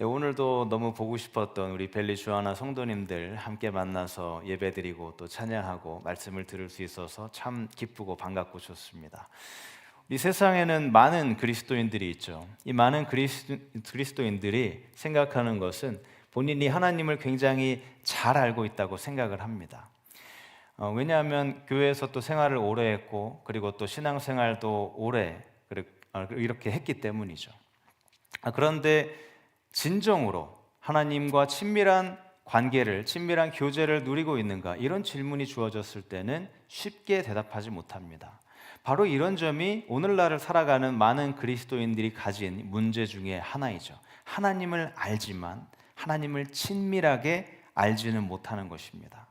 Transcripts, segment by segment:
네, 오늘도 너무 보고 싶었던 우리 벨리 주하나 성도님들 함께 만나서 예배드리고 또 찬양하고 말씀을 들을 수 있어서 참 기쁘고 반갑고 좋습니다. 이 세상에는 많은 그리스도인들이 있죠. 이 많은 그리스도인들이 생각하는 것은 본인이 하나님을 굉장히 잘 알고 있다고 생각을 합니다. 왜냐하면 교회에서 또 생활을 오래 했고 그리고 또 신앙생활도 오래 이렇게 했기 때문이죠. 그런데 진정으로 하나님과 친밀한 관계를, 친밀한 교제를 누리고 있는가? 이런 질문이 주어졌을 때는 쉽게 대답하지 못합니다. 바로 이런 점이 오늘날을 살아가는 많은 그리스도인들이 가진 문제 중에 하나이죠. 하나님을 알지만 하나님을 친밀하게 알지는 못하는 것입니다.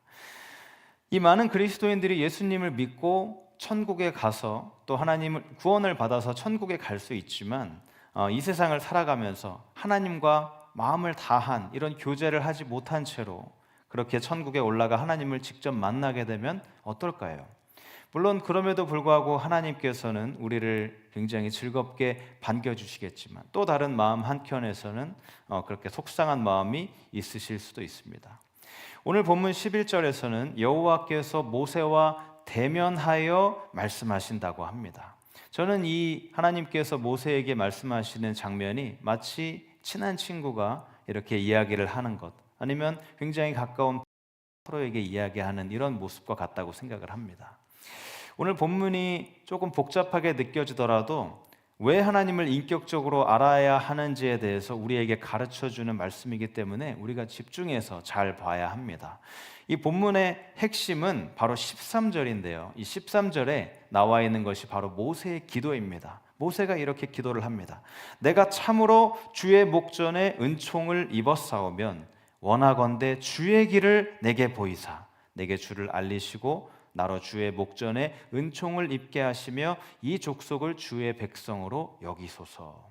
이 많은 그리스도인들이 예수님을 믿고 천국에 가서 또 하나님을 구원을 받아서 천국에 갈 수 있지만 이 세상을 살아가면서 하나님과 마음을 다한 이런 교제를 하지 못한 채로 그렇게 천국에 올라가 하나님을 직접 만나게 되면 어떨까요? 물론 그럼에도 불구하고 하나님께서는 우리를 굉장히 즐겁게 반겨주시겠지만 또 다른 마음 한켠에서는 그렇게 속상한 마음이 있으실 수도 있습니다. 오늘 본문 11절에서는 여호와께서 모세와 대면하여 말씀하신다고 합니다. 저는 이 하나님께서 모세에게 말씀하시는 장면이 마치 친한 친구가 이렇게 이야기를 하는 것, 아니면 굉장히 가까운 서로에게 이야기하는 이런 모습과 같다고 생각을 합니다. 오늘 본문이 조금 복잡하게 느껴지더라도 왜 하나님을 인격적으로 알아야 하는지에 대해서 우리에게 가르쳐주는 말씀이기 때문에 우리가 집중해서 잘 봐야 합니다. 이 본문의 핵심은 바로 13절인데요. 이 13절에 나와 있는 것이 바로 모세의 기도입니다. 모세가 이렇게 기도를 합니다. 내가 참으로 주의 목전에 은총을 입었사오면 원하건대 주의 길을 내게 보이사 내게 주를 알리시고 나로 주의 목전에 은총을 입게 하시며 이 족속을 주의 백성으로 여기소서.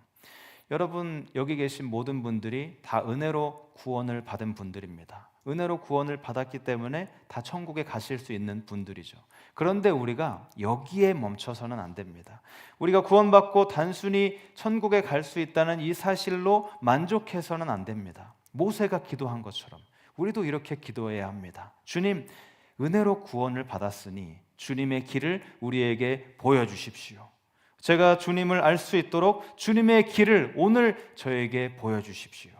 여러분, 여기 계신 모든 분들이 다 은혜로 구원을 받은 분들입니다. 은혜로 구원을 받았기 때문에 다 천국에 가실 수 있는 분들이죠. 그런데 우리가 여기에 멈춰서는 안 됩니다. 우리가 구원받고 단순히 천국에 갈 수 있다는 이 사실로 만족해서는 안 됩니다. 모세가 기도한 것처럼 우리도 이렇게 기도해야 합니다. 주님, 은혜로 구원을 받았으니 주님의 길을 우리에게 보여주십시오. 제가 주님을 알 수 있도록 주님의 길을 오늘 저에게 보여주십시오.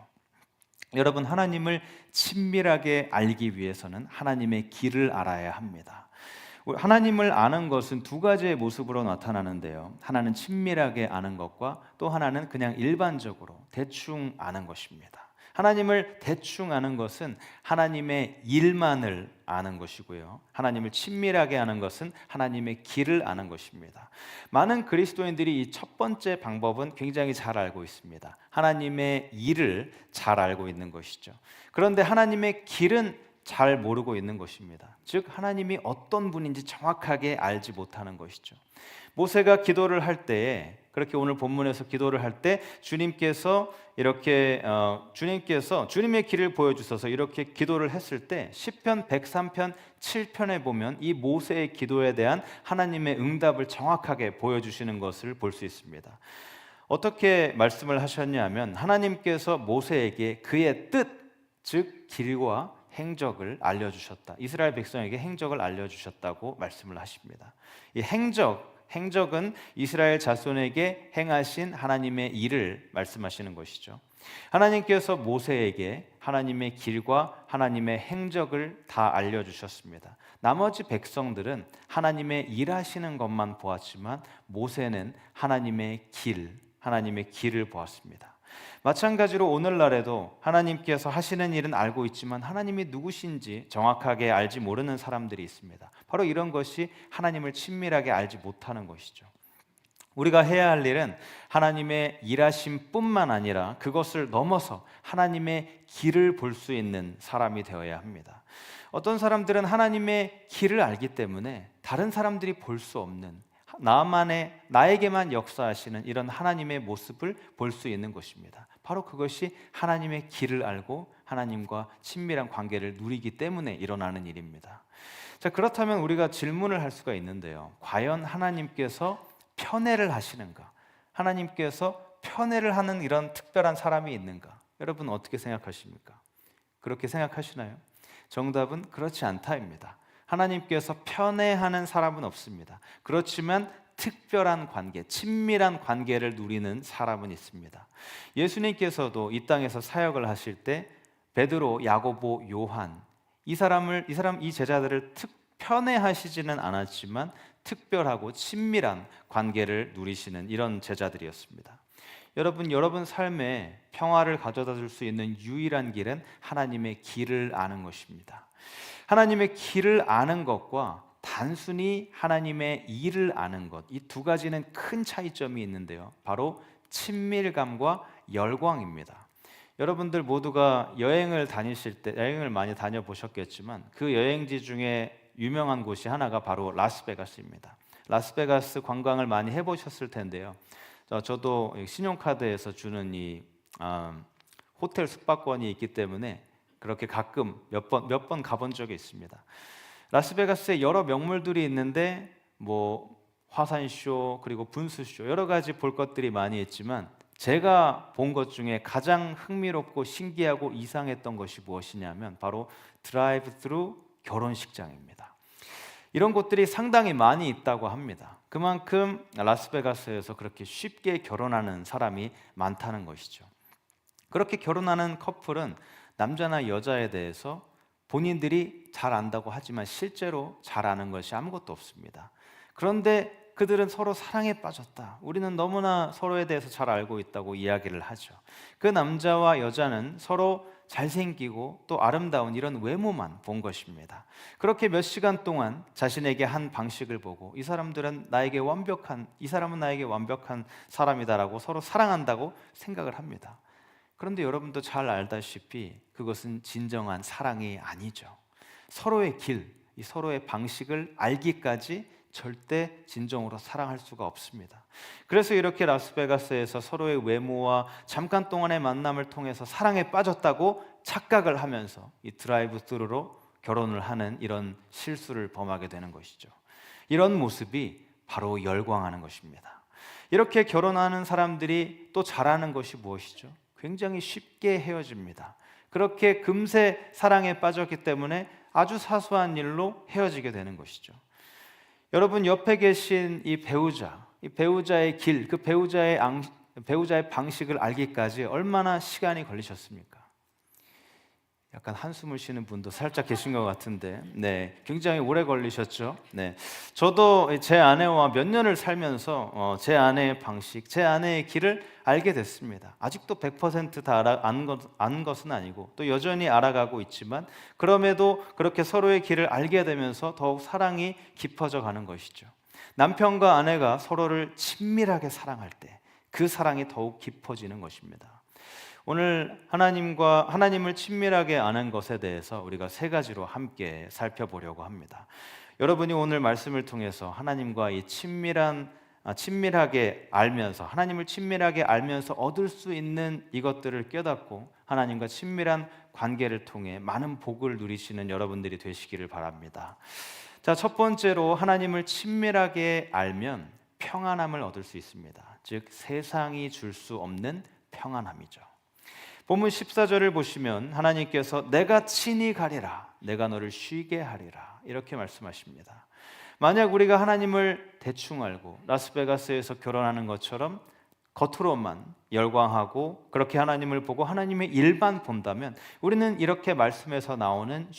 여러분, 하나님을 친밀하게 알기 위해서는 하나님의 길을 알아야 합니다. 하나님을 아는 것은 두 가지의 모습으로 나타나는데요. 하나는 친밀하게 아는 것과 또 하나는 그냥 일반적으로 대충 아는 것입니다. 하나님을 대충 아는 것은 하나님의 일만을 아는 것이고요. 하나님을 친밀하게 아는 것은 하나님의 길을 아는 것입니다. 많은 그리스도인들이 이 첫 번째 방법은 굉장히 잘 알고 있습니다. 하나님의 일을 잘 알고 있는 것이죠. 그런데 하나님의 길은 잘 모르고 있는 것입니다. 즉 하나님이 어떤 분인지 정확하게 알지 못하는 것이죠. 모세가 기도를 할 때에 그렇게 오늘 본문에서 기도를 할 때 주님께서 이렇게 주님의 길을 보여주셔서 이렇게 기도를 했을 때 시편 103편 7편에 보면 이 모세의 기도에 대한 하나님의 응답을 정확하게 보여주시는 것을 볼 수 있습니다. 어떻게 말씀을 하셨냐면 하나님께서 모세에게 그의 뜻, 즉 길과 행적을 알려주셨다. 이스라엘 백성에게 행적을 알려주셨다고 말씀을 하십니다. 이 행적은 이스라엘 자손에게 행하신 하나님의 일을 말씀하시는 것이죠. 하나님께서 모세에게 하나님의 길과 하나님의 행적을 다 알려주셨습니다. 나머지 백성들은 하나님의 일하시는 것만 보았지만 모세는 하나님의 길을 보았습니다. 마찬가지로 오늘날에도 하나님께서 하시는 일은 알고 있지만 하나님이 누구신지 정확하게 알지 모르는 사람들이 있습니다. 바로 이런 것이 하나님을 친밀하게 알지 못하는 것이죠. 우리가 해야 할 일은 하나님의 일하심뿐만 아니라 그것을 넘어서 하나님의 길을 볼 수 있는 사람이 되어야 합니다. 어떤 사람들은 하나님의 길을 알기 때문에 다른 사람들이 볼 수 없는 나에게만 역사하시는 이런 하나님의 모습을 볼 수 있는 것입니다. 바로 그것이 하나님의 길을 알고 하나님과 친밀한 관계를 누리기 때문에 일어나는 일입니다. 자, 그렇다면 우리가 질문을 할 수가 있는데요. 과연 하나님께서 편애를 하시는가? 하나님께서 편애를 하는 이런 특별한 사람이 있는가? 여러분 어떻게 생각하십니까? 그렇게 생각하시나요? 정답은 그렇지 않다입니다. 하나님께서 편애하는 사람은 없습니다. 그렇지만 특별한 관계, 친밀한 관계를 누리는 사람은 있습니다. 예수님께서도 이 땅에서 사역을 하실 때 베드로, 야고보, 요한 이 제자들을 편애하시지는 않았지만 특별하고 친밀한 관계를 누리시는 이런 제자들이었습니다. 여러분 삶에 평화를 가져다 줄 수 있는 유일한 길은 하나님의 길을 아는 것입니다. 하나님의 길을 아는 것과 단순히 하나님의 일을 아는 것, 이 두 가지는 큰 차이점이 있는데요. 바로 친밀감과 열광입니다. 여러분들 모두가 여행을 많이 다녀보셨겠지만 그 여행지 중에 유명한 곳이 하나가 바로 라스베가스입니다. 라스베가스 관광을 많이 해보셨을 텐데요. 저도 신용카드에서 주는 이 호텔 숙박권이 있기 때문에 그렇게 가끔 몇 번 가본 적이 있습니다. 라스베가스에 여러 명물들이 있는데 화산쇼 그리고 분수쇼 여러 가지 볼 것들이 많이 있지만 제가 본 것 중에 가장 흥미롭고 신기하고 이상했던 것이 무엇이냐면 바로 드라이브 스루 결혼식장입니다. 이런 곳들이 상당히 많이 있다고 합니다. 그만큼 라스베가스에서 그렇게 쉽게 결혼하는 사람이 많다는 것이죠. 그렇게 결혼하는 커플은 남자나 여자에 대해서 본인들이 잘 안다고 하지만 실제로 잘 아는 것이 아무것도 없습니다. 그런데 그들은 서로 사랑에 빠졌다. 우리는 너무나 서로에 대해서 잘 알고 있다고 이야기를 하죠. 그 남자와 여자는 서로 잘생기고 또 아름다운 이런 외모만 본 것입니다. 그렇게 몇 시간 동안 자신에게 한 방식을 보고 이 사람은 나에게 완벽한 사람이다라고 서로 사랑한다고 생각을 합니다. 그런데 여러분도 잘 알다시피 그것은 진정한 사랑이 아니죠. 서로의 길, 이 서로의 방식을 알기까지 절대 진정으로 사랑할 수가 없습니다. 그래서 이렇게 라스베가스에서 서로의 외모와 잠깐 동안의 만남을 통해서 사랑에 빠졌다고 착각을 하면서 이 드라이브 스루로 결혼을 하는 이런 실수를 범하게 되는 것이죠. 이런 모습이 바로 열광하는 것입니다. 이렇게 결혼하는 사람들이 또 잘하는 것이 무엇이죠? 굉장히 쉽게 헤어집니다. 그렇게 금세 사랑에 빠졌기 때문에 아주 사소한 일로 헤어지게 되는 것이죠. 여러분 옆에 계신 이 배우자의 길, 그 배우자의 방식을 알기까지 얼마나 시간이 걸리셨습니까? 약간 한숨을 쉬는 분도 살짝 계신 것 같은데, 굉장히 오래 걸리셨죠. 저도 제 아내와 몇 년을 살면서 제 아내의 방식, 제 아내의 길을 알게 됐습니다. 아직도 100% 다 아는 것은 아니고 또 여전히 알아가고 있지만 그럼에도 그렇게 서로의 길을 알게 되면서 더욱 사랑이 깊어져 가는 것이죠. 남편과 아내가 서로를 친밀하게 사랑할 때 그 사랑이 더욱 깊어지는 것입니다. 오늘 하나님을 친밀하게 아는 것에 대해서 우리가 세 가지로 함께 살펴보려고 합니다. 여러분이 오늘 말씀을 통해서 하나님과 이 친밀하게 알면서 하나님을 친밀하게 알면서 얻을 수 있는 이것들을 깨닫고 하나님과 친밀한 관계를 통해 많은 복을 누리시는 여러분들이 되시기를 바랍니다. 자, 첫 번째로 하나님을 친밀하게 알면 평안함을 얻을 수 있습니다. 즉 세상이 줄 수 없는 평안함이죠. 본문 14절을 보시면 하나님께서 내가 친히 가리라, 내가 너를 쉬게 하리라 이렇게 말씀하십니다. 만약 우리가 하나님을 대충 알고 라스베가스에서 결혼하는 것처럼 겉으로만 열광하고 그렇게 하나님을 보고 하나님의 일만 본다면 우리는 이렇게 말씀에서 나오는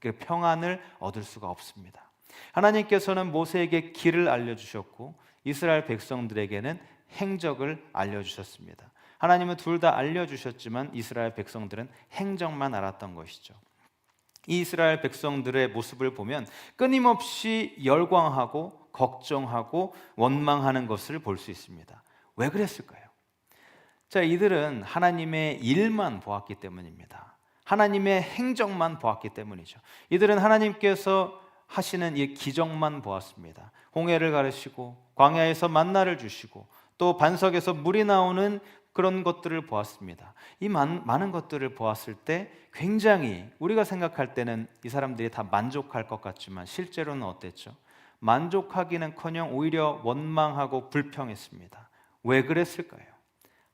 평안을 얻을 수가 없습니다. 하나님께서는 모세에게 길을 알려주셨고 이스라엘 백성들에게는 행적을 알려주셨습니다. 하나님은 둘 다 알려주셨지만 이스라엘 백성들은 행적만 알았던 것이죠. 이 이스라엘 백성들의 모습을 보면 끊임없이 열광하고 걱정하고 원망하는 것을 볼 수 있습니다. 왜 그랬을까요? 자, 이들은 하나님의 일만 보았기 때문입니다. 하나님의 행적만 보았기 때문이죠. 이들은 하나님께서 하시는 이 기적만 보았습니다. 홍해를 가르시고 광야에서 만나를 주시고 또 반석에서 물이 나오는 그런 것들을 보았습니다. 이 많은 것들을 보았을 때 굉장히 우리가 생각할 때는 이 사람들이 다 만족할 것 같지만 실제로는 어땠죠? 만족하기는커녕 오히려 원망하고 불평했습니다. 왜 그랬을까요?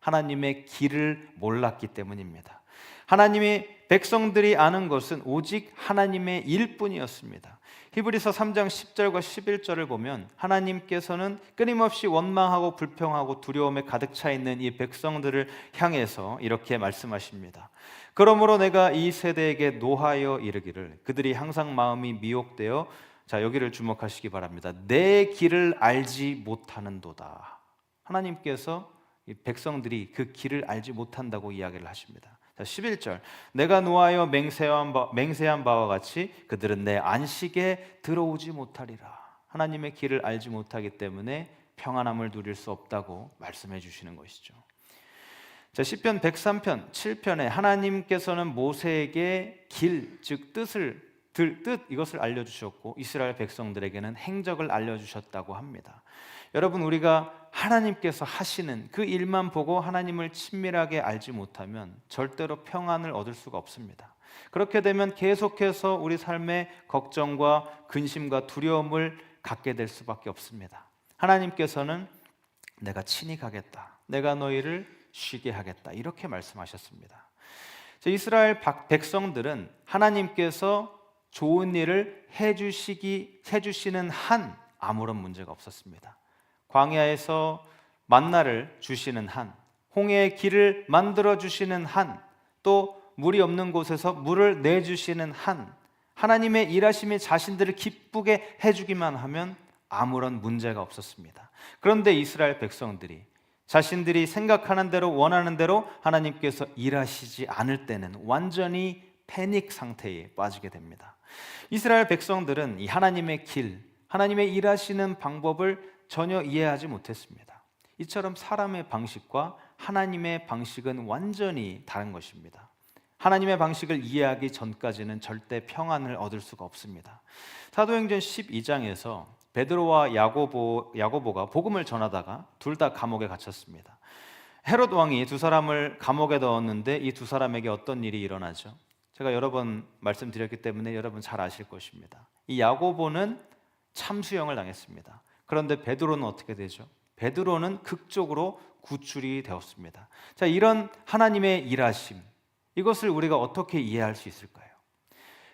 하나님의 길을 몰랐기 때문입니다. 하나님의 백성들이 아는 것은 오직 하나님의 일뿐이었습니다. 히브리서 3장 10절과 11절을 보면 하나님께서는 끊임없이 원망하고 불평하고 두려움에 가득 차 있는 이 백성들을 향해서 이렇게 말씀하십니다. 그러므로 내가 이 세대에게 노하여 이르기를 그들이 항상 마음이 미혹되어, 자, 여기를 주목하시기 바랍니다. 내 길을 알지 못하는도다. 하나님께서 이 백성들이 그 길을 알지 못한다고 이야기를 하십니다. 11절, 내가 노하여 맹세한 바와 같이 그들은 내 안식에 들어오지 못하리라. 하나님의 길을 알지 못하기 때문에 평안함을 누릴 수 없다고 말씀해 주시는 것이죠. 자, 시편 103편 7편에 하나님께서는 모세에게 길, 즉 뜻 이것을 알려주셨고 이스라엘 백성들에게는 행적을 알려주셨다고 합니다. 여러분, 우리가 하나님께서 하시는 그 일만 보고 하나님을 친밀하게 알지 못하면 절대로 평안을 얻을 수가 없습니다. 그렇게 되면 계속해서 우리 삶에 걱정과 근심과 두려움을 갖게 될 수밖에 없습니다. 하나님께서는 내가 친히 가겠다, 내가 너희를 쉬게 하겠다, 이렇게 말씀하셨습니다. 이스라엘 백성들은 하나님께서 좋은 일을 해주시는 한 아무런 문제가 없었습니다. 광야에서 만나를 주시는 한, 홍해의 길을 만들어 주시는 한, 또 물이 없는 곳에서 물을 내주시는 한, 하나님의 일하심이 자신들을 기쁘게 해주기만 하면 아무런 문제가 없었습니다. 그런데 이스라엘 백성들이 자신들이 생각하는 대로 원하는 대로 하나님께서 일하시지 않을 때는 완전히 패닉 상태에 빠지게 됩니다. 이스라엘 백성들은 이 하나님의 길, 하나님의 일하시는 방법을 전혀 이해하지 못했습니다. 이처럼 사람의 방식과 하나님의 방식은 완전히 다른 것입니다. 하나님의 방식을 이해하기 전까지는 절대 평안을 얻을 수가 없습니다. 사도행전 12장에서 베드로와 야고보가 복음을 전하다가 둘 다 감옥에 갇혔습니다. 헤롯 왕이 두 사람을 감옥에 넣었는데 이 두 사람에게 어떤 일이 일어나죠? 제가 여러 번 말씀드렸기 때문에 여러분 잘 아실 것입니다. 이 야고보는 참수형을 당했습니다. 그런데 베드로는 어떻게 되죠? 베드로는 극적으로 구출이 되었습니다. 자, 이런 하나님의 일하심, 이것을 우리가 어떻게 이해할 수 있을까요?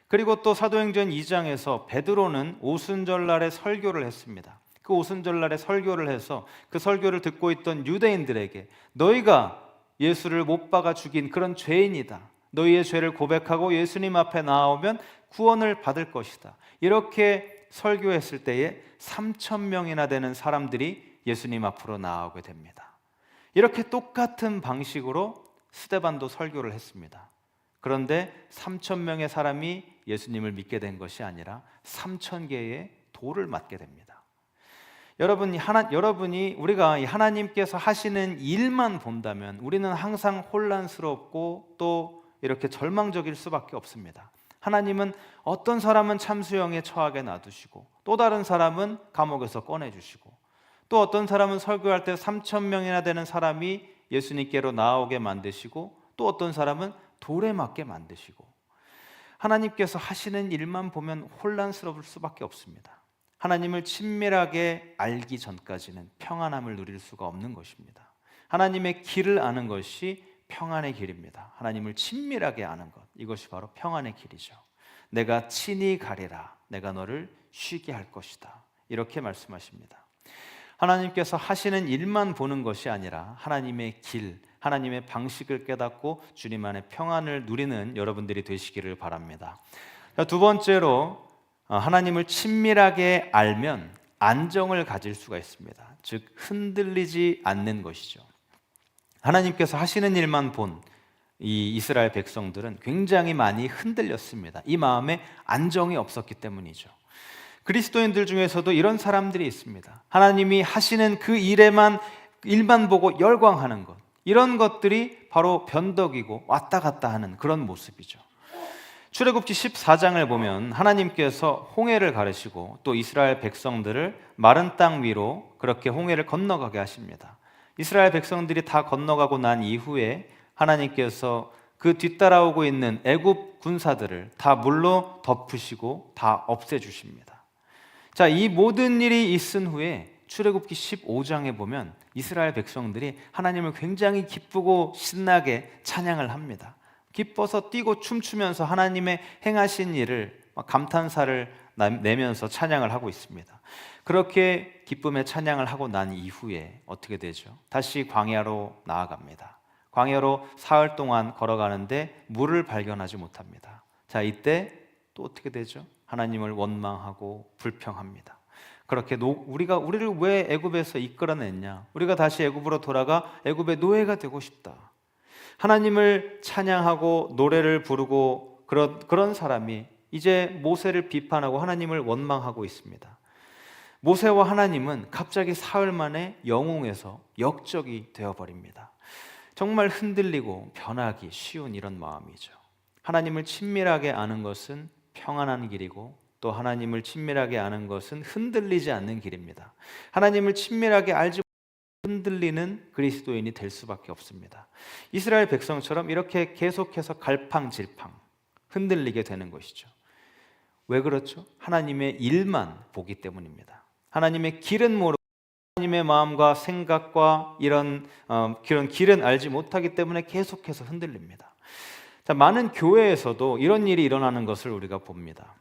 그리고 또 사도행전 2장에서 베드로는 오순절날에 설교를 했습니다. 그 오순절날에 설교를 해서 그 설교를 듣고 있던 유대인들에게 너희가 예수를 못 박아 죽인 그런 죄인이다, 너희의 죄를 고백하고 예수님 앞에 나오면 구원을 받을 것이다, 이렇게 설교했을 때에 3,000명이나 되는 사람들이 예수님 앞으로 나오게 됩니다. 이렇게 똑같은 방식으로 스데반도 설교를 했습니다. 그런데 3,000명의 사람이 예수님을 믿게 된 것이 아니라 3,000개의 돌을 맞게 됩니다. 여러분이 우리가 하나님께서 하시는 일만 본다면 우리는 항상 혼란스럽고 또 이렇게 절망적일 수밖에 없습니다. 하나님은 어떤 사람은 참수형에 처하게 놔두시고 또 다른 사람은 감옥에서 꺼내주시고 또 어떤 사람은 설교할 때 3,000명이나 되는 사람이 예수님께로 나오게 만드시고 또 어떤 사람은 돌에 맞게 만드시고, 하나님께서 하시는 일만 보면 혼란스러울 수밖에 없습니다. 하나님을 친밀하게 알기 전까지는 평안함을 누릴 수가 없는 것입니다. 하나님의 길을 아는 것이 평안의 길입니다. 하나님을 친밀하게 아는 것, 이것이 바로 평안의 길이죠. 내가 친히 가리라, 내가 너를 쉬게 할 것이다, 이렇게 말씀하십니다. 하나님께서 하시는 일만 보는 것이 아니라 하나님의 길, 하나님의 방식을 깨닫고 주님 안에 평안을 누리는 여러분들이 되시기를 바랍니다. 두 번째로, 하나님을 친밀하게 알면 안정을 가질 수가 있습니다. 즉 흔들리지 않는 것이죠. 하나님께서 하시는 일만 본 이 이스라엘 백성들은 굉장히 많이 흔들렸습니다. 이 마음에 안정이 없었기 때문이죠. 그리스도인들 중에서도 이런 사람들이 있습니다. 하나님이 하시는 그 일만 보고 열광하는 것, 이런 것들이 바로 변덕이고 왔다 갔다 하는 그런 모습이죠. 출애굽기 14장을 보면 하나님께서 홍해를 가르시고 또 이스라엘 백성들을 마른 땅 위로 그렇게 홍해를 건너가게 하십니다. 이스라엘 백성들이 다 건너가고 난 이후에 하나님께서 그 뒤따라오고 있는 애굽 군사들을 다 물로 덮으시고 다 없애주십니다. 자, 이 모든 일이 있은 후에 출애굽기 15장에 보면 이스라엘 백성들이 하나님을 굉장히 기쁘고 신나게 찬양을 합니다. 기뻐서 뛰고 춤추면서 하나님의 행하신 일을 감탄사를 내면서 찬양을 하고 있습니다. 그렇게 기쁨의 찬양을 하고 난 이후에 어떻게 되죠? 다시 광야로 나아갑니다. 광야로 사흘 동안 걸어가는데 물을 발견하지 못합니다. 자, 이때 또 어떻게 되죠? 하나님을 원망하고 불평합니다. 그렇게 우리를 왜 애굽에서 이끌어냈냐? 우리가 다시 애굽으로 돌아가 애굽의 노예가 되고 싶다. 하나님을 찬양하고 노래를 부르고 그런 사람이 이제 모세를 비판하고 하나님을 원망하고 있습니다. 모세와 하나님은 갑자기 사흘 만에 영웅에서 역적이 되어버립니다. 정말 흔들리고 변하기 쉬운 이런 마음이죠. 하나님을 친밀하게 아는 것은 평안한 길이고 또 하나님을 친밀하게 아는 것은 흔들리지 않는 길입니다. 하나님을 친밀하게 알지 흔들리는 그리스도인이 될 수밖에 없습니다. 이스라엘 백성처럼 이렇게 계속해서 갈팡질팡 흔들리게 되는 것이죠. 왜 그렇죠? 하나님의 일만 보기 때문입니다. 하나님의 길은 모르고 하나님의 마음과 생각과 이런 길은 알지 못하기 때문에 계속해서 흔들립니다. 자, 많은 교회에서도 이런 일이 일어나는 것을 우리가 봅니다.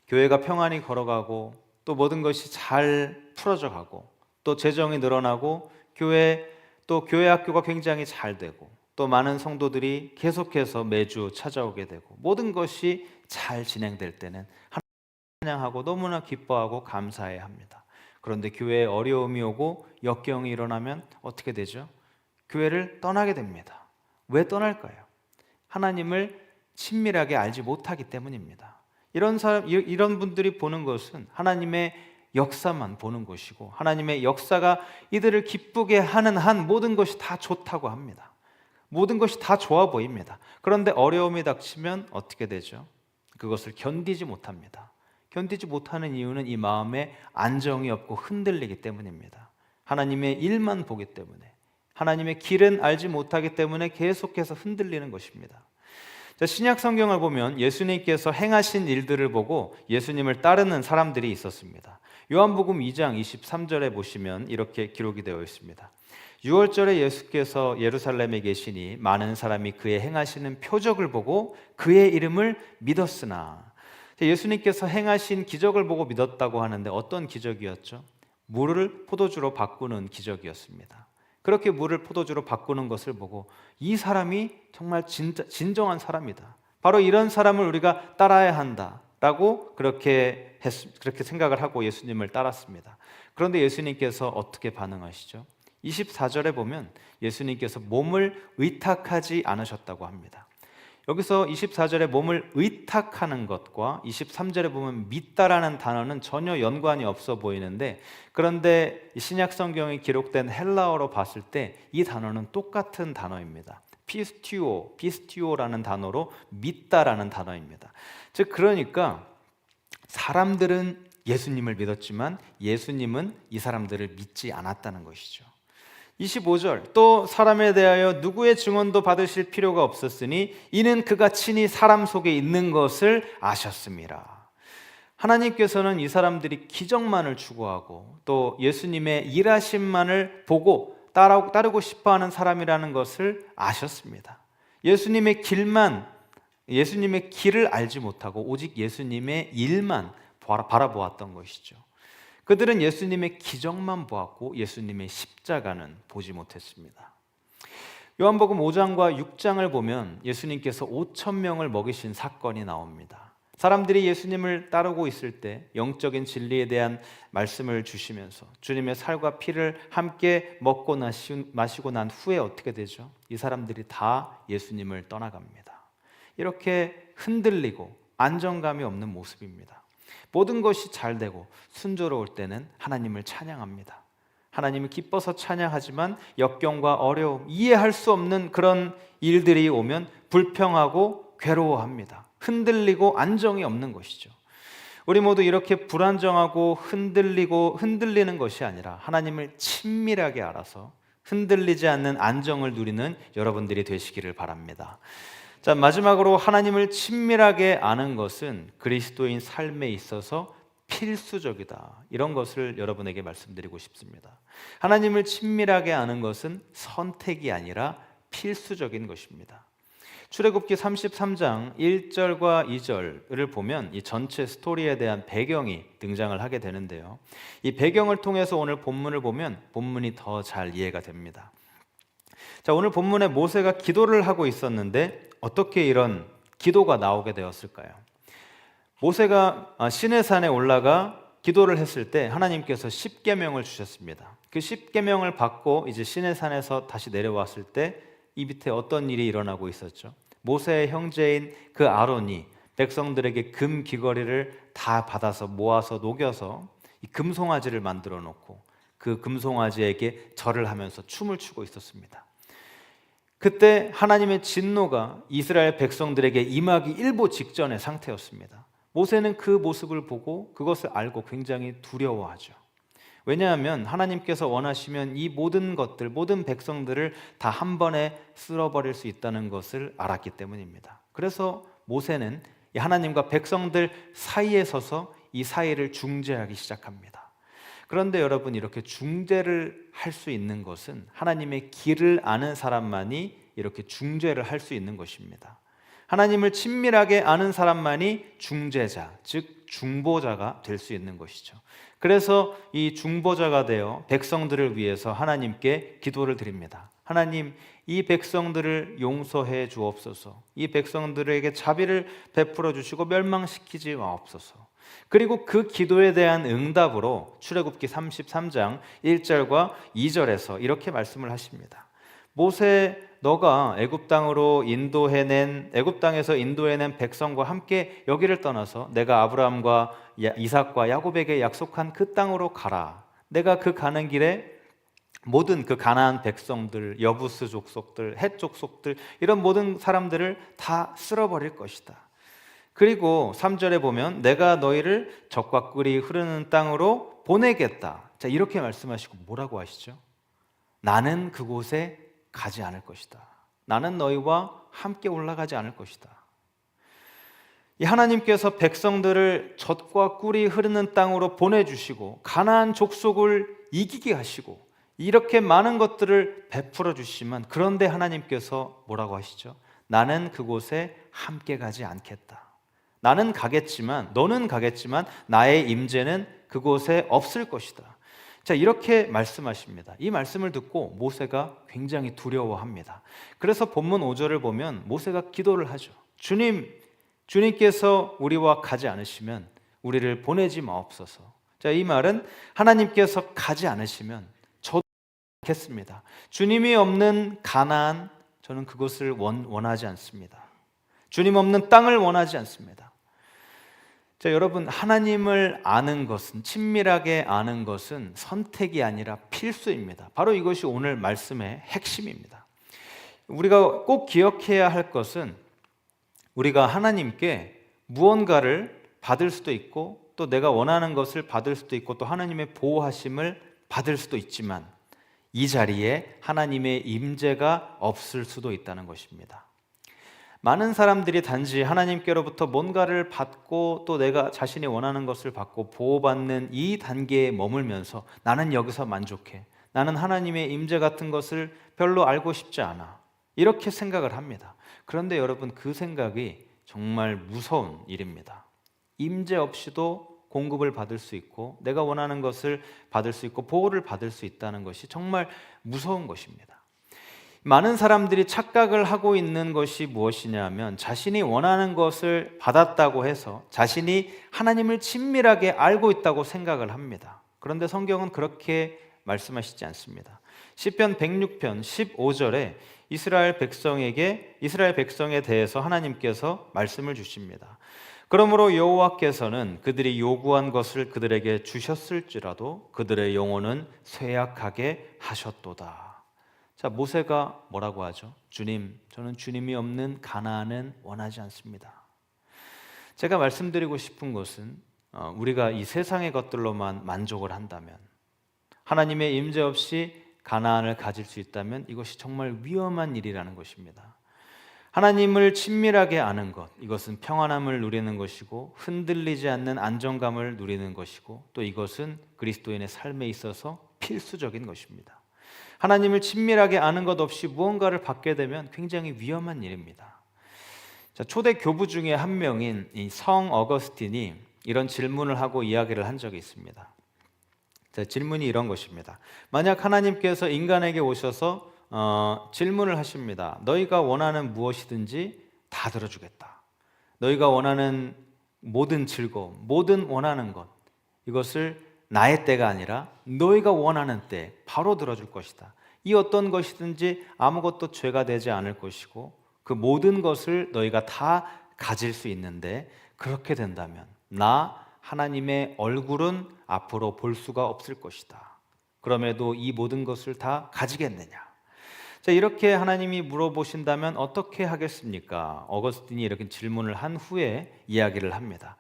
교회가 평안히 걸어가고 또 모든 것이 잘 풀어져 가고 또 재정이 늘어나고 교회 학교가 굉장히 잘 되고 또 많은 성도들이 계속해서 매주 찾아오게 되고 모든 것이 잘 진행될 때는 하나님을 찬양하고 너무나 기뻐하고 감사해야 합니다. 그런데 교회에 어려움이 오고 역경이 일어나면 어떻게 되죠? 교회를 떠나게 됩니다. 왜 떠날까요? 하나님을 친밀하게 알지 못하기 때문입니다. 이런 분들이 보는 것은 하나님의 역사만 보는 것이고 하나님의 역사가 이들을 기쁘게 하는 한 모든 것이 다 좋다고 합니다. 모든 것이 다 좋아 보입니다. 그런데 어려움이 닥치면 어떻게 되죠? 그것을 견디지 못합니다. 견디지 못하는 이유는 이 마음에 안정이 없고 흔들리기 때문입니다. 하나님의 일만 보기 때문에 하나님의 길은 알지 못하기 때문에 계속해서 흔들리는 것입니다. 자, 신약 성경을 보면 예수님께서 행하신 일들을 보고 예수님을 따르는 사람들이 있었습니다. 요한복음 2장 23절에 보시면 이렇게 기록이 되어 있습니다. 6월절에 예수께서 예루살렘에 계시니 많은 사람이 그의 행하시는 표적을 보고 그의 이름을 믿었으나, 예수님께서 행하신 기적을 보고 믿었다고 하는데 어떤 기적이었죠? 물을 포도주로 바꾸는 기적이었습니다. 그렇게 물을 포도주로 바꾸는 것을 보고 이 사람이 정말 진정한 사람이다, 바로 이런 사람을 우리가 따라야 한다라고 그렇게 생각을 하고 예수님을 따랐습니다. 그런데 예수님께서 어떻게 반응하시죠? 24절에 보면 예수님께서 몸을 의탁하지 않으셨다고 합니다. 여기서 24절에 몸을 의탁하는 것과 23절에 보면 믿다라는 단어는 전혀 연관이 없어 보이는데, 그런데 신약 성경에 기록된 헬라어로 봤을 때 이 단어는 똑같은 단어입니다. 피스티오라는 단어로 믿다라는 단어입니다. 즉 그러니까 사람들은 예수님을 믿었지만 예수님은 이 사람들을 믿지 않았다는 것이죠. 25절, 또 사람에 대하여 누구의 증언도 받으실 필요가 없었으니 이는 그가 친히 사람 속에 있는 것을 아셨습니다. 하나님께서는 이 사람들이 기적만을 추구하고 또 예수님의 일하심만을 보고 따르고 싶어하는 사람이라는 것을 아셨습니다. 예수님의 길을 알지 못하고 오직 예수님의 일만 바라보았던 것이죠. 그들은 예수님의 기적만 보았고 예수님의 십자가는 보지 못했습니다. 요한복음 5장과 6장을 보면 예수님께서 5,000명을 먹이신 사건이 나옵니다. 사람들이 예수님을 따르고 있을 때 영적인 진리에 대한 말씀을 주시면서 주님의 살과 피를 함께 먹고 마시고 난 후에 어떻게 되죠? 이 사람들이 다 예수님을 떠나갑니다. 이렇게 흔들리고 안정감이 없는 모습입니다. 모든 것이 잘 되고 순조로울 때는 하나님을 찬양합니다. 하나님을 기뻐서 찬양하지만 역경과 어려움, 이해할 수 없는 그런 일들이 오면 불평하고 괴로워합니다. 흔들리고 안정이 없는 것이죠. 우리 모두 이렇게 불안정하고 흔들리는 것이 아니라 하나님을 친밀하게 알아서 흔들리지 않는 안정을 누리는 여러분들이 되시기를 바랍니다. 자, 마지막으로 하나님을 친밀하게 아는 것은 그리스도인 삶에 있어서 필수적이다. 이런 것을 여러분에게 말씀드리고 싶습니다. 하나님을 친밀하게 아는 것은 선택이 아니라 필수적인 것입니다. 출애굽기 33장 1절과 2절을 보면 이 전체 스토리에 대한 배경이 등장을 하게 되는데요. 이 배경을 통해서 오늘 본문을 보면 본문이 더 잘 이해가 됩니다. 자, 오늘 본문에 모세가 기도를 하고 있었는데 어떻게 이런 기도가 나오게 되었을까요? 모세가 시내산에 올라가 기도를 했을 때 하나님께서 십계명을 주셨습니다. 그 십계명을 받고 이제 시내산에서 다시 내려왔을 때 이 밑에 어떤 일이 일어나고 있었죠? 모세의 형제인 그 아론이 백성들에게 금 귀걸이를 다 받아서 모아서 녹여서 이 금송아지를 만들어 놓고 그 금송아지에게 절을 하면서 춤을 추고 있었습니다. 그때 하나님의 진노가 이스라엘 백성들에게 임하기 일보 직전의 상태였습니다. 모세는 그 모습을 보고 그것을 알고 굉장히 두려워하죠. 왜냐하면 하나님께서 원하시면 이 모든 것들, 모든 백성들을 다 한 번에 쓸어버릴 수 있다는 것을 알았기 때문입니다. 그래서 모세는 하나님과 백성들 사이에 서서 이 사이를 중재하기 시작합니다. 그런데 여러분, 이렇게 중재를 할 수 있는 것은 하나님의 길을 아는 사람만이 이렇게 중재를 할 수 있는 것입니다. 하나님을 친밀하게 아는 사람만이 중재자, 즉 중보자가 될 수 있는 것이죠. 그래서 이 중보자가 되어 백성들을 위해서 하나님께 기도를 드립니다. 하나님, 이 백성들을 용서해 주옵소서. 이 백성들에게 자비를 베풀어 주시고 멸망시키지 마옵소서. 그리고 그 기도에 대한 응답으로 출애굽기 33장 1절과 2절에서 이렇게 말씀을 하십니다. 모세, 너가 애굽 땅에서 인도해낸 백성과 함께 여기를 떠나서 내가 아브라함과 이삭과 야곱에게 약속한 그 땅으로 가라. 내가 그 가는 길에 모든 그 가나안 백성들, 여부스 족속들, 헷 족속들, 이런 모든 사람들을 다 쓸어버릴 것이다. 그리고 3절에 보면 내가 너희를 젖과 꿀이 흐르는 땅으로 보내겠다. 자, 이렇게 말씀하시고 뭐라고 하시죠? 나는 그곳에 가지 않을 것이다. 나는 너희와 함께 올라가지 않을 것이다. 이 하나님께서 백성들을 젖과 꿀이 흐르는 땅으로 보내주시고 가나안 족속을 이기게 하시고 이렇게 많은 것들을 베풀어 주시지만, 그런데 하나님께서 뭐라고 하시죠? 나는 그곳에 함께 가지 않겠다. 나는 가겠지만, 너는 가겠지만 나의 임재는 그곳에 없을 것이다. 자, 이렇게 말씀하십니다. 이 말씀을 듣고 모세가 굉장히 두려워합니다. 그래서 본문 5절을 보면 모세가 기도를 하죠. 주님께서 우리와 가지 않으시면 우리를 보내지 마옵소서. 자, 이 말은 하나님께서 가지 않으시면 저도 않겠습니다. 주님이 없는 가나안, 저는 그것을 원하지 않습니다. 주님 없는 땅을 원하지 않습니다. 자, 여러분, 하나님을 아는 것은, 친밀하게 아는 것은 선택이 아니라 필수입니다. 바로 이것이 오늘 말씀의 핵심입니다. 우리가 꼭 기억해야 할 것은 우리가 하나님께 무언가를 받을 수도 있고 또 내가 원하는 것을 받을 수도 있고 또 하나님의 보호하심을 받을 수도 있지만 이 자리에 하나님의 임재가 없을 수도 있다는 것입니다. 많은 사람들이 단지 하나님께로부터 뭔가를 받고 또 내가 자신이 원하는 것을 받고 보호받는 이 단계에 머물면서 나는 여기서 만족해, 나는 하나님의 임재 같은 것을 별로 알고 싶지 않아, 이렇게 생각을 합니다. 그런데 여러분, 그 생각이 정말 무서운 일입니다. 임재 없이도 공급을 받을 수 있고 내가 원하는 것을 받을 수 있고 보호를 받을 수 있다는 것이 정말 무서운 것입니다. 많은 사람들이 착각을 하고 있는 것이 무엇이냐면 자신이 원하는 것을 받았다고 해서 자신이 하나님을 친밀하게 알고 있다고 생각을 합니다. 그런데 성경은 그렇게 말씀하시지 않습니다. 시편 106편 15절에 이스라엘 백성에 대해서 하나님께서 말씀을 주십니다. 그러므로 여호와께서는 그들이 요구한 것을 그들에게 주셨을지라도 그들의 영혼은 쇠약하게 하셨도다. 자, 모세가 뭐라고 하죠? 주님, 저는 주님이 없는 가나안은 원하지 않습니다. 제가 말씀드리고 싶은 것은 우리가 이 세상의 것들로만 만족을 한다면, 하나님의 임재 없이 가나안을 가질 수 있다면 이것이 정말 위험한 일이라는 것입니다. 하나님을 친밀하게 아는 것, 이것은 평안함을 누리는 것이고 흔들리지 않는 안정감을 누리는 것이고 또 이것은 그리스도인의 삶에 있어서 필수적인 것입니다. 하나님을 친밀하게 아는 것 없이 무언가를 받게 되면 굉장히 위험한 일입니다. 자, 초대 교부 중에 한 명인 이 성 어거스틴이 이런 질문을 하고 이야기를 한 적이 있습니다. 자, 질문이 이런 것입니다. 만약 하나님께서 인간에게 오셔서 질문을 하십니다. 너희가 원하는 무엇이든지 다 들어주겠다. 너희가 원하는 모든 즐거움, 모든 원하는 것, 이것을 나의 때가 아니라 너희가 원하는 때 바로 들어줄 것이다. 이 어떤 것이든지 아무것도 죄가 되지 않을 것이고 그 모든 것을 너희가 다 가질 수 있는데 그렇게 된다면 나 하나님의 얼굴은 앞으로 볼 수가 없을 것이다. 그럼에도 이 모든 것을 다 가지겠느냐? 자, 이렇게 하나님이 물어보신다면 어떻게 하겠습니까? 어거스틴이 이렇게 질문을 한 후에 이야기를 합니다.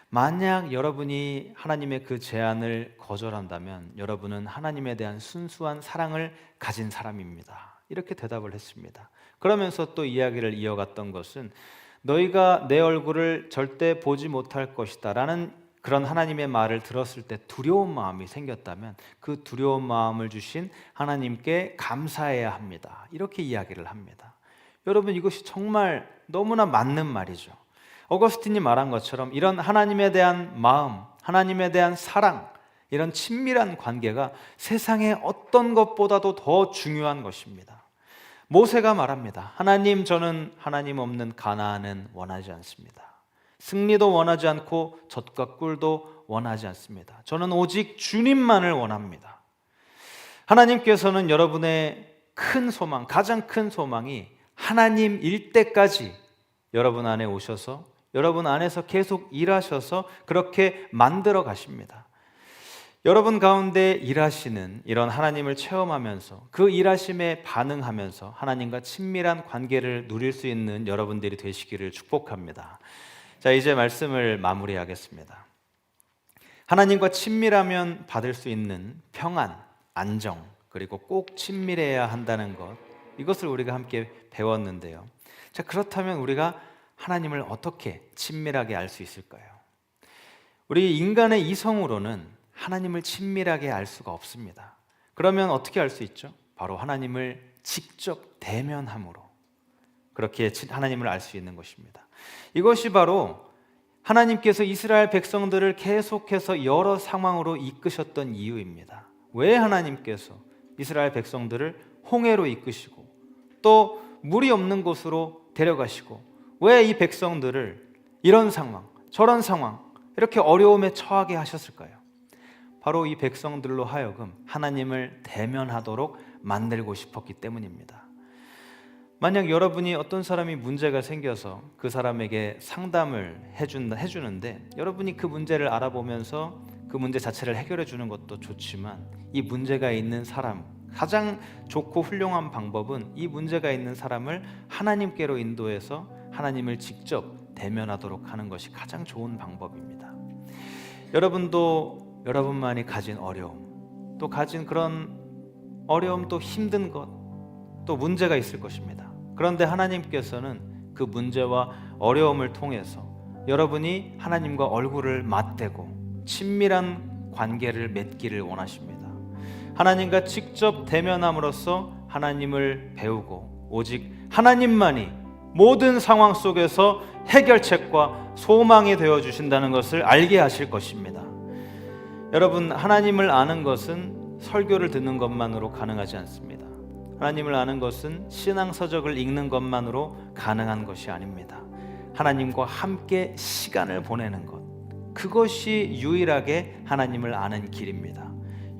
만약 여러분이 하나님의 그 제안을 거절한다면 여러분은 하나님에 대한 순수한 사랑을 가진 사람입니다. 이렇게 대답을 했습니다. 그러면서 또 이야기를 이어갔던 것은 너희가 내 얼굴을 절대 보지 못할 것이다 라는 그런 하나님의 말을 들었을 때 두려운 마음이 생겼다면 그 두려운 마음을 주신 하나님께 감사해야 합니다. 이렇게 이야기를 합니다. 여러분, 이것이 정말 너무나 맞는 말이죠. 어거스틴이 말한 것처럼 이런 하나님에 대한 마음, 하나님에 대한 사랑, 이런 친밀한 관계가 세상의 어떤 것보다도 더 중요한 것입니다. 모세가 말합니다. 하나님, 저는 하나님 없는 가나안은 원하지 않습니다. 승리도 원하지 않고 젖과 꿀도 원하지 않습니다. 저는 오직 주님만을 원합니다. 하나님께서는 여러분의 큰 소망, 가장 큰 소망이 하나님일 때까지 여러분 안에 오셔서 여러분 안에서 계속 일하셔서 그렇게 만들어 가십니다. 여러분 가운데 일하시는 이런 하나님을 체험하면서 그 일하심에 반응하면서 하나님과 친밀한 관계를 누릴 수 있는 여러분들이 되시기를 축복합니다. 자, 이제 말씀을 마무리하겠습니다. 하나님과 친밀하면 받을 수 있는 평안, 안정, 그리고 꼭 친밀해야 한다는 것, 이것을 우리가 함께 배웠는데요. 자, 그렇다면 우리가 하나님을 어떻게 친밀하게 알 수 있을까요? 우리 인간의 이성으로는 하나님을 친밀하게 알 수가 없습니다. 그러면 어떻게 알 수 있죠? 바로 하나님을 직접 대면함으로 그렇게 하나님을 알 수 있는 것입니다. 이것이 바로 하나님께서 이스라엘 백성들을 계속해서 여러 상황으로 이끄셨던 이유입니다. 왜 하나님께서 이스라엘 백성들을 홍해로 이끄시고 또 물이 없는 곳으로 데려가시고 왜 이 백성들을 이런 상황, 저런 상황, 이렇게 어려움에 처하게 하셨을까요? 바로 이 백성들로 하여금 하나님을 대면하도록 만들고 싶었기 때문입니다. 만약 여러분이 어떤 사람이 문제가 생겨서 그 사람에게 상담을 해주는데 여러분이 그 문제를 알아보면서 그 문제 자체를 해결해 주는 것도 좋지만 이 문제가 있는 사람, 가장 좋고 훌륭한 방법은 이 문제가 있는 사람을 하나님께로 인도해서 하나님을 직접 대면하도록 하는 것이 가장 좋은 방법입니다. 여러분도 여러분만이 가진 어려움, 또 가진 그런 어려움, 또 힘든 것, 또 문제가 있을 것입니다. 그런데 하나님께서는 그 문제와 어려움을 통해서 여러분이 하나님과 얼굴을 맞대고 친밀한 관계를 맺기를 원하십니다. 하나님과 직접 대면함으로써 하나님을 배우고 오직 하나님만이 모든 상황 속에서 해결책과 소망이 되어주신다는 것을 알게 하실 것입니다. 여러분, 하나님을 아는 것은 설교를 듣는 것만으로 가능하지 않습니다. 하나님을 아는 것은 신앙서적을 읽는 것만으로 가능한 것이 아닙니다. 하나님과 함께 시간을 보내는 것, 그것이 유일하게 하나님을 아는 길입니다.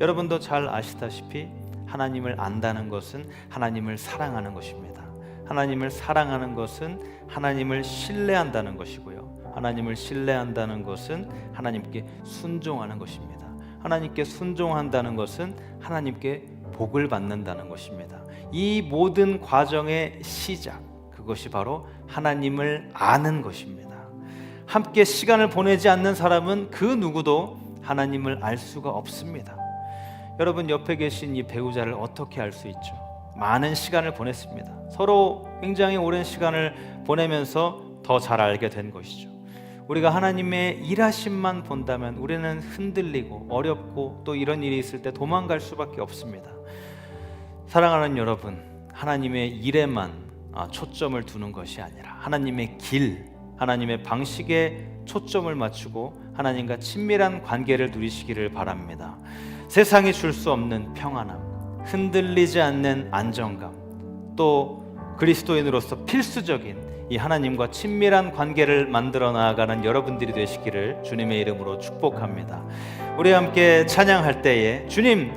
여러분도 잘 아시다시피 하나님을 안다는 것은 하나님을 사랑하는 것입니다. 하나님을 사랑하는 것은 하나님을 신뢰한다는 것이고요. 하나님을 신뢰한다는 것은 하나님께 순종하는 것입니다. 하나님께 순종한다는 것은 하나님께 복을 받는다는 것입니다. 이 모든 과정의 시작, 그것이 바로 하나님을 아는 것입니다. 함께 시간을 보내지 않는 사람은 그 누구도 하나님을 알 수가 없습니다. 여러분, 옆에 계신 이 배우자를 어떻게 알 수 있죠? 많은 시간을 보냈습니다. 서로 굉장히 오랜 시간을 보내면서 더 잘 알게 된 것이죠. 우리가 하나님의 일하심만 본다면 우리는 흔들리고 어렵고 또 이런 일이 있을 때 도망갈 수밖에 없습니다. 사랑하는 여러분, 하나님의 일에만 초점을 두는 것이 아니라 하나님의 길, 하나님의 방식에 초점을 맞추고 하나님과 친밀한 관계를 누리시기를 바랍니다. 세상이 줄 수 없는 평안함, 흔들리지 않는 안정감, 또 그리스도인으로서 필수적인 이 하나님과 친밀한 관계를 만들어 나아가는 여러분들이 되시기를 주님의 이름으로 축복합니다. 우리 함께 찬양할 때에 주님,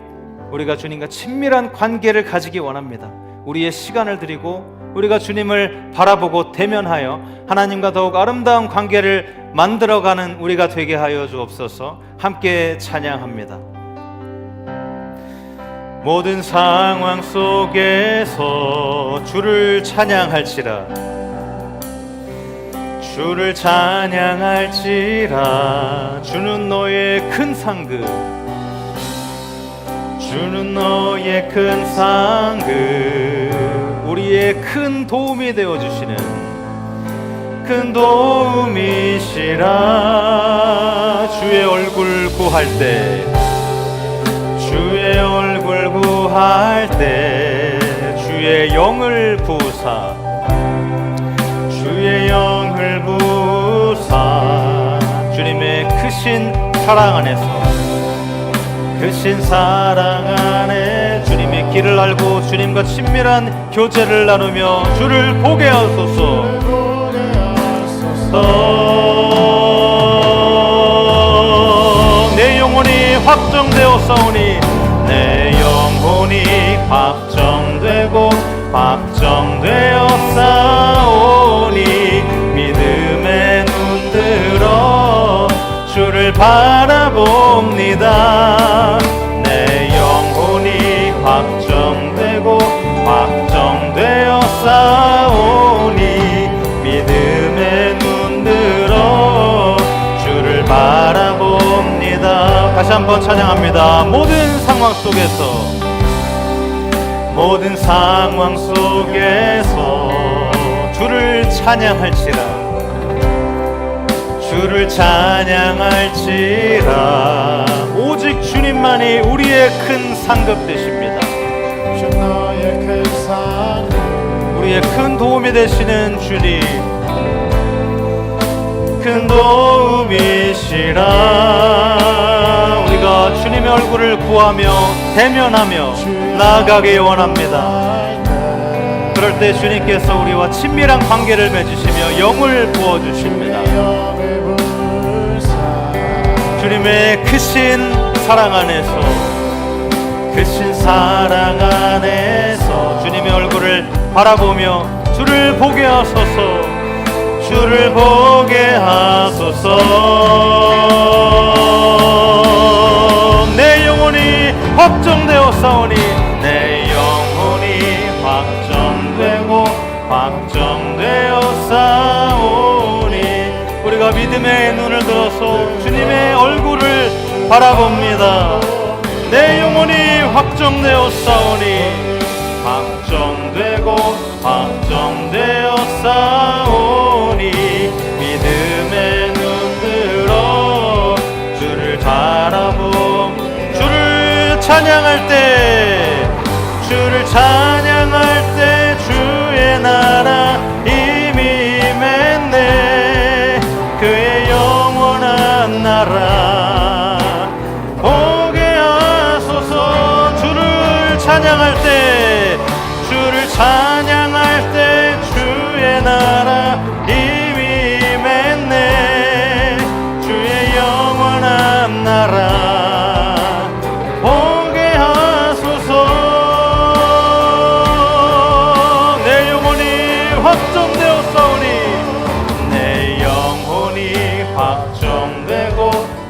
우리가 주님과 친밀한 관계를 가지기 원합니다. 우리의 시간을 드리고 우리가 주님을 바라보고 대면하여 하나님과 더욱 아름다운 관계를 만들어가는 우리가 되게 하여 주옵소서. 함께 찬양합니다. 모든 상황 속에서 주를 찬양할지라, 주를 찬양할지라. 주는 너의 큰 상급, 주는 너의 큰 상급, 우리의 큰 도움이 되어주시는 큰 도움이시라. 주의 얼굴 구할 때, 주의 얼굴 구할 때 주의 영을 부사, 주의 영을 부사. 주님의 크신 사랑 안에서, 크신 사랑 안에 주님의 길을 알고 주님과 친밀한 교제를 나누며 주를 보게 하소서. 내 영혼이 확정되었사오니, 내 영혼이 확정되고 확정되었사오니, 믿음의 눈 들어 주를 바라봅니다. 내 영혼이 확정되고 확정되었사오니, 믿음의 눈 들어 주를 바라봅니다. 다시 한번 찬양합니다. 모든 상황 속에서, 모든 상황 속에서 주를 찬양할지라, 주를 찬양할지라. 오직 주님만이 우리의 큰 상급 되십니다. 주 너의 큰 상급, 우리의 큰 도움이 되시는 주님, 큰 도움이시라. 우리가 주님의 얼굴을 구하며 대면하며 나아가기 원합니다. 그럴 때 주님께서 우리와 친밀한 관계를 맺으시며 영을 부어주십니다. 주님의 크신 사랑 안에서, 크신 사랑 안에서 주님의 얼굴을 바라보며 주를 보게 하소서, 주를 보게 하소서. 내 영혼이 확정되었사오니, 내 영혼이 확정되고 확정되었사오니, 우리가 믿음의 눈을 들어서 주님의 얼굴을 바라봅니다. 내 영혼이 확정되었사오니, 확정되고 확정되었사오니, 믿음의 눈 들어 주를 바라봄. 주를 찬양할 때, 주를 찬양할 때 주의 나라 이미 맺네. 그의 영원한 나라 보게 하소서. 주를 찬양할 때, 주를 찬양할 때 주의 나라 이미 맺네. 주의 영원한 나라 보게 하소서. 내 영혼이 확정되었사오니, 내 영혼이 확정되고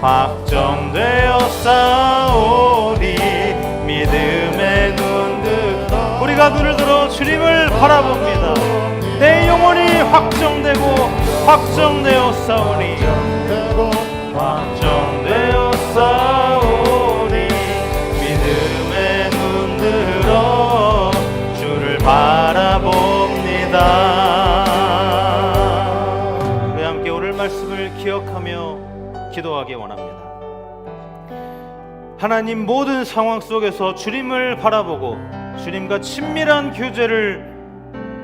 확정되었사오니, 믿음의 눈 들어 우리가 눈을 들어 주님을 바라봅니다. 내 영혼이 확정되고 확정되었사오니, 확정되었사오니, 믿음의 눈 들어 기도하기 원합니다. 하나님, 모든 상황 속에서 주님을 바라보고 주님과 친밀한 교제를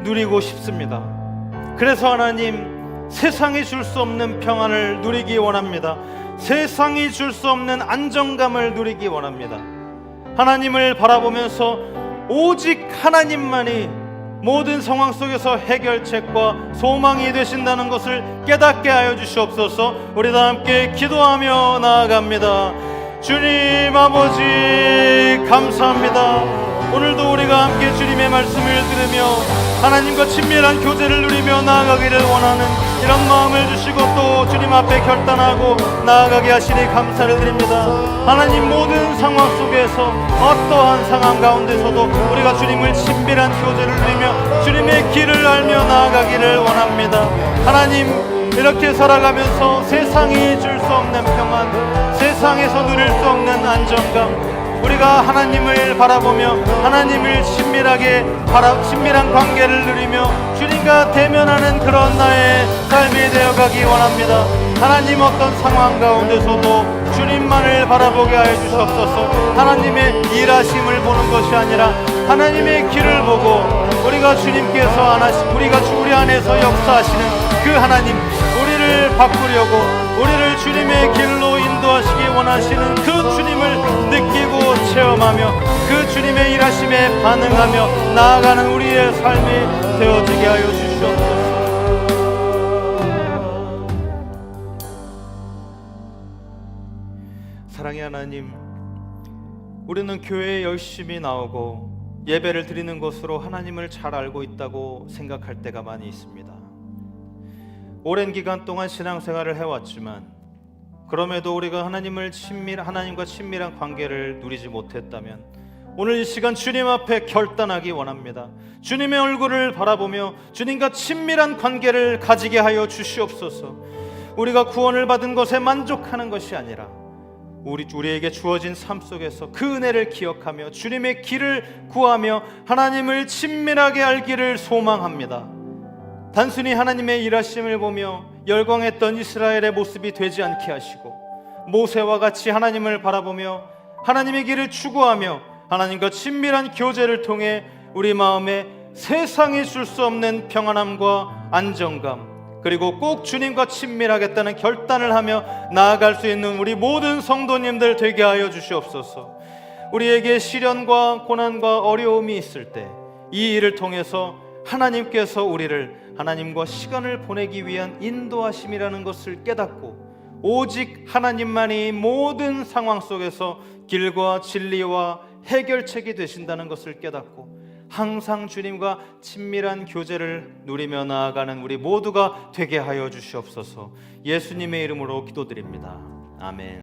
누리고 싶습니다. 그래서 하나님, 세상이 줄 수 없는 평안을 누리기 원합니다. 세상이 줄 수 없는 안정감을 누리기 원합니다. 하나님을 바라보면서 오직 하나님만이 모든 상황 속에서 해결책과 소망이 되신다는 것을 깨닫게 하여 주시옵소서. 우리 다 함께 기도하며 나아갑니다. 주님 아버지, 감사합니다. 오늘도 우리가 함께 주님의 말씀을 들으며 하나님과 친밀한 교제를 누리며 나아가기를 원하는 이런 마음을 주시고 또 주님 앞에 결단하고 나아가게 하시니 감사를 드립니다. 하나님, 모든 상황 속에서 어떠한 상황 가운데서도 우리가 주님을 친밀한 교제를 누리며 주님의 길을 알며 나아가기를 원합니다. 하나님, 이렇게 살아가면서 세상이 줄 수 없는 평안, 세상에서 누릴 수 없는 안정감, 우리가 하나님을 바라보며 하나님을 친밀한 관계를 누리며 주님과 대면하는 그런 나의 삶이 되어가기 원합니다. 하나님, 어떤 상황 가운데서도 주님만을 바라보게 하여 주시옵소서. 하나님의 일하심을 보는 것이 아니라 하나님의 길을 보고 우리가 주님께서 우리 안에서 역사하시는 그 하나님, 우리를 바꾸려고 우리를 주님의 길로 인도하시기 원하시는 그 주님을 느끼고 체험하며 그 주님의 일하심에 반응하며 나아가는 우리의 삶이 되어지게 하여 주시옵소서. 사랑의 하나님, 우리는 교회에 열심히 나오고 예배를 드리는 것으로 하나님을 잘 알고 있다고 생각할 때가 많이 있습니다. 오랜 기간 동안 신앙생활을 해왔지만 그럼에도 우리가 하나님과 친밀한 관계를 누리지 못했다면 오늘 이 시간 주님 앞에 결단하기 원합니다. 주님의 얼굴을 바라보며 주님과 친밀한 관계를 가지게 하여 주시옵소서. 우리가 구원을 받은 것에 만족하는 것이 아니라 우리에게 주어진 삶 속에서 그 은혜를 기억하며 주님의 길을 구하며 하나님을 친밀하게 알기를 소망합니다. 단순히 하나님의 일하심을 보며 열광했던 이스라엘의 모습이 되지 않게 하시고 모세와 같이 하나님을 바라보며 하나님의 길을 추구하며 하나님과 친밀한 교제를 통해 우리 마음에 세상이 줄 수 없는 평안함과 안정감, 그리고 꼭 주님과 친밀하겠다는 결단을 하며 나아갈 수 있는 우리 모든 성도님들 되게 하여 주시옵소서. 우리에게 시련과 고난과 어려움이 있을 때 이 일을 통해서 하나님께서 우리를 하나님과 시간을 보내기 위한 인도하심이라는 것을 깨닫고 오직 하나님만이 모든 상황 속에서 길과 진리와 해결책이 되신다는 것을 깨닫고 항상 주님과 친밀한 교제를 누리며 나아가는 우리 모두가 되게 하여 주시옵소서. 예수님의 이름으로 기도드립니다. 아멘.